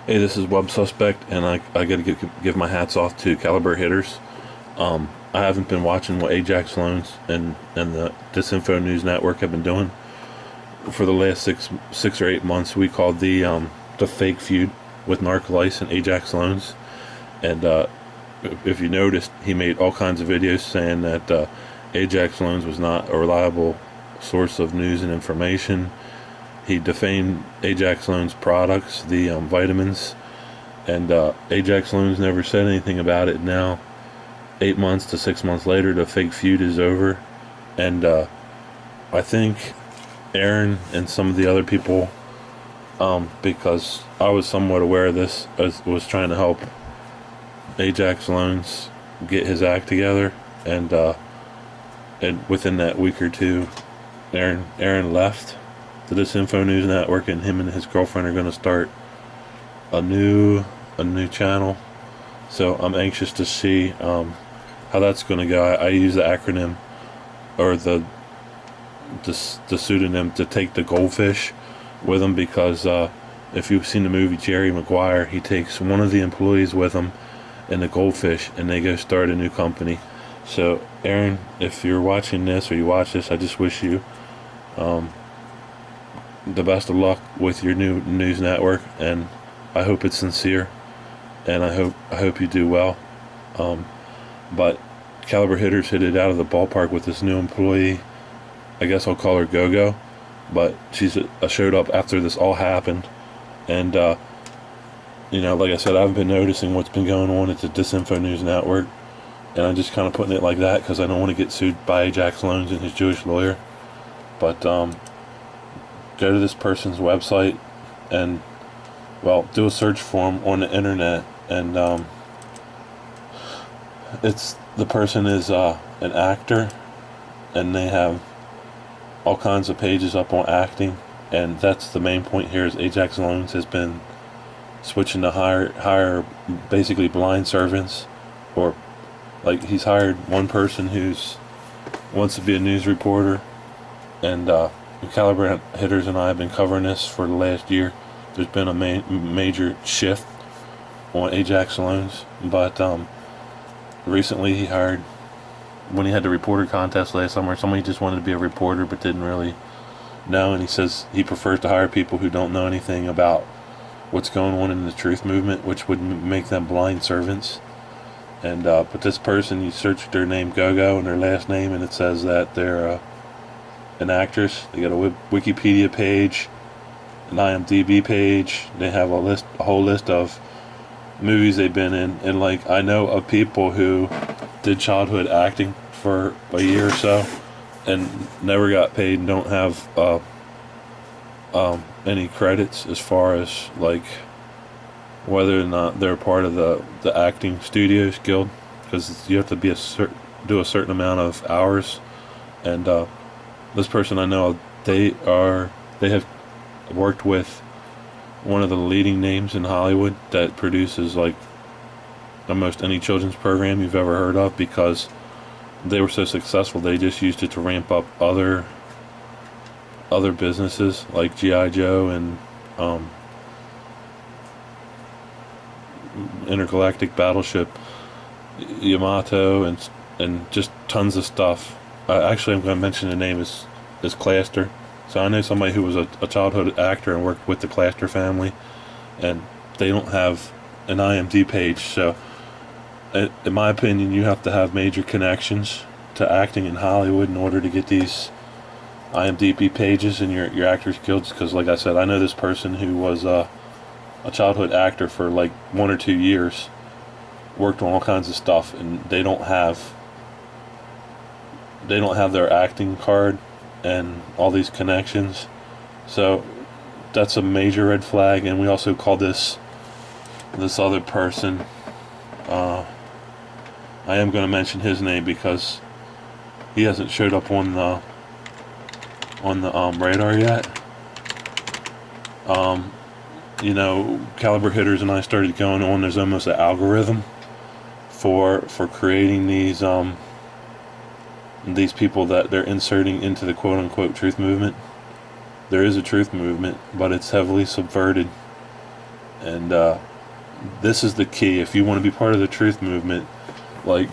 Hey, this is Web Suspect, and I got to give my hats off to Caliber Hitters. I haven't been watching what Ajax Loans and the Disinfo News Network have been doing for the last six or 8 months. We called the fake feud with Narcolyce and Ajax Loans, and if you noticed, he made all kinds of videos saying that Ajax Loans was not a reliable source of news and information. He defamed Ajax Loans products, the vitamins, and Ajax Loans never said anything about it. Now, 8 months to 6 months later, the fake feud is over, and I think Aaron and some of the other people, because I was somewhat aware of this, was trying to help Ajax Loans get his act together, and within that week or two, Aaron left the Disinfo News Network, and him and his girlfriend are going to start a new channel. So I'm anxious to see how that's going to go. I use the acronym or the pseudonym to take the goldfish with him, because if you've seen the movie Jerry Maguire, he takes one of the employees with him and the goldfish, and they go start a new company. So Aaron, if you're watching this or you watch this, I just wish you the best of luck with your new news network, and I hope it's sincere, and I hope you do well. But Caliber Hitters hit it out of the ballpark with this new employee. I guess I'll call her Go-Go, but she's showed up after this all happened, and like I said, I've been noticing what's been going on at the Disinfo News Network, and I'm just kind of putting it like that because I don't want to get sued by Ajax Loans and his Jewish lawyer. But go to this person's website and, well, do a search for him on the internet, and the person is an actor, and they have all kinds of pages up on acting, and that's the main point here. Is Ajax Loans has been switching to hire basically blind servants, or like he's hired one person who's wants to be a news reporter, and Caliber Hitters and I have been covering this for the last year. There's been a major shift on Ajax Loans, but recently he hired, when he had the reporter contest last summer, somebody just wanted to be a reporter but didn't really know, and he says he prefers to hire people who don't know anything about what's going on in the truth movement, which would make them blind servants. And but this person, you search their name Go-Go and their last name, and it says that they're an actress. They got a Wikipedia page, an IMDb page. They have a whole list of movies they've been in, and like I know of people who did childhood acting for a year or so and never got paid and don't have any credits as far as like whether or not they're part of the acting studios guild, because you have to be do a certain amount of hours, and this person I know, they have worked with one of the leading names in Hollywood that produces like almost any children's program you've ever heard of, because they were so successful they just used it to ramp up other businesses like G.I. Joe and Intergalactic Battleship Yamato, and just tons of stuff. Actually, I'm going to mention the name is Claster. So I know somebody who was a childhood actor and worked with the Claster family, and they don't have an IMDb page. So, in my opinion, you have to have major connections to acting in Hollywood in order to get these IMDb pages in your actors guilds. Because, like I said, I know this person who was a childhood actor for like 1 or 2 years, worked on all kinds of stuff, and they don't have their acting card and all these connections. So that's a major red flag. And we also call this other person, I am going to mention his name because he hasn't showed up on the radar yet. Caliber Hitters and I started going on. There's almost an algorithm for creating these people that they're inserting into the quote-unquote truth movement. There is a truth movement, but it's heavily subverted, And this is the key. If you want to be part of the truth movement, like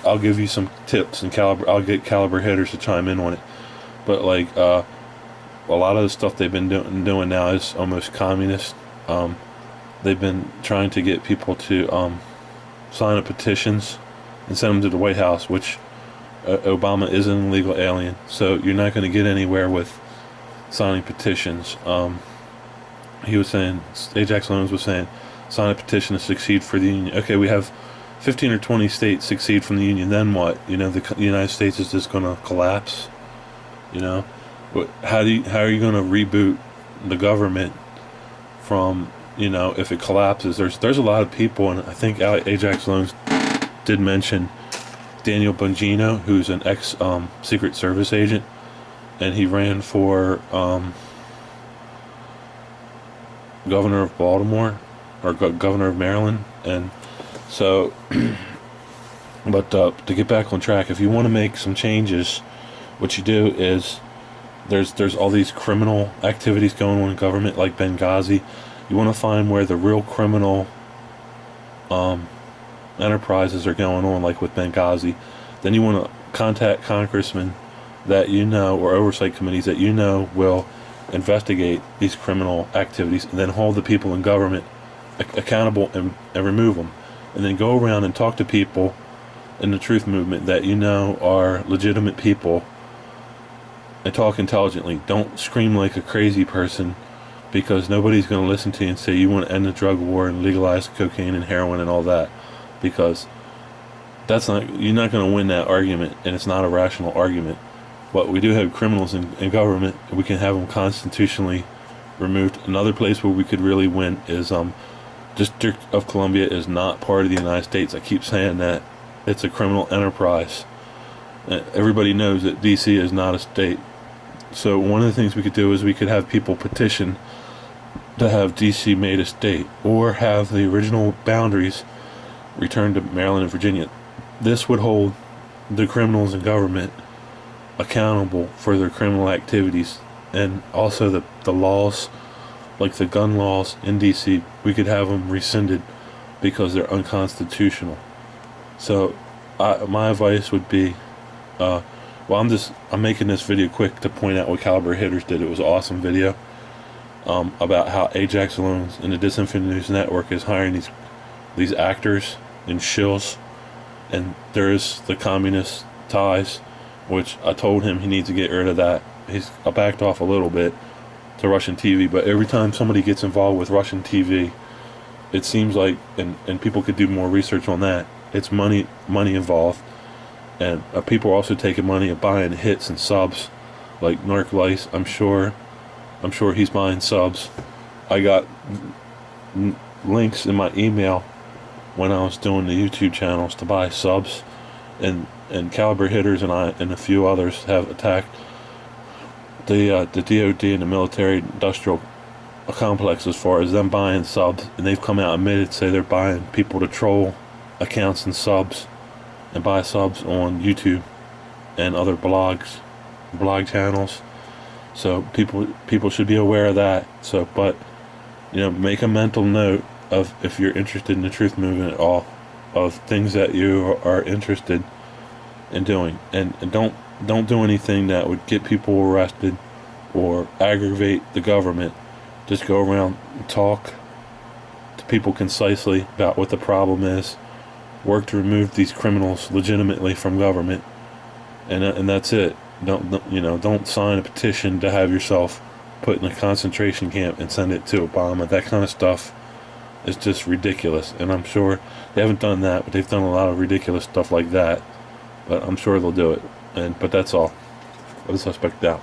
I'll give you some tips, and I'll get caliber hitters to chime in on it. But like a lot of the stuff they've been doing now is almost communist. They've been trying to get people to sign up petitions and send them to the White House, which Obama is an illegal alien, so you're not going to get anywhere with signing petitions. He was saying, Ajax Loans was saying, sign a petition to succeed for the union. Okay, we have 15 or 20 states succeed from the union, then what? You know, the United States is just going to collapse. You know, how are you going to reboot the government from, you know, if it collapses? There's a lot of people, and I think Ajax Loans did mention Daniel Bongino, who's an ex Secret Service agent, and he ran for governor of Baltimore, or governor of Maryland. And so but to get back on track, if you want to make some changes, what you do is there's all these criminal activities going on in government, like Benghazi. You want to find where the real criminal enterprises are going on, like with Benghazi. Then you want to contact congressmen that you know, or oversight committees that you know will investigate these criminal activities, and then hold the people in government accountable and remove them. And then go around and talk to people in the truth movement that you know are legitimate people, and talk intelligently. Don't scream like a crazy person, because nobody's going to listen to you and say you want to end the drug war and legalize cocaine and heroin and all that, because you're not going to win that argument, and it's not a rational argument. But we do have criminals in government, and we can have them constitutionally removed. Another place where we could really win is District of Columbia is not part of the United States. I keep saying that. It's a criminal enterprise. Everybody knows that D.C. is not a state. So one of the things we could do is we could have people petition to have D.C. made a state, or have the original boundaries returned to Maryland and Virginia. This would hold the criminals in government accountable for their criminal activities, and also the laws, like the gun laws in DC, we could have them rescinded because they're unconstitutional. So my advice would be, I'm making this video quick to point out what Caliber Hitters did. It was an awesome video about how Ajax Loans and the Disinfo News Network is hiring these actors and shills, and there is the communist ties, which I told him he needs to get rid of that. I backed off a little bit to Russian TV, but every time somebody gets involved with Russian TV, it seems like, and people could do more research on that, it's money involved, and people are also taking money and buying hits and subs, like Narc Lice. I'm sure he's buying subs. I got links in my email when I was doing the YouTube channels to buy subs, and Caliber Hitters and I and a few others have attacked the DOD and the military industrial complex as far as them buying subs, and they've come out and admitted, say they're buying people to troll accounts and subs, and buy subs on YouTube and other blog channels. So people should be aware of that. So, but make a mental note of, if you're interested in the truth movement at all, of things that you are interested in doing, and don't do anything that would get people arrested or aggravate the government. Just go around and talk to people concisely about what the problem is. Work to remove these criminals legitimately from government, and that's it. Don't sign a petition to have yourself put in a concentration camp and send it to Obama. That kind of stuff is just ridiculous, and I'm sure they haven't done that, but they've done a lot of ridiculous stuff like that. But I'm sure they'll do it. But that's all. Let the suspect out.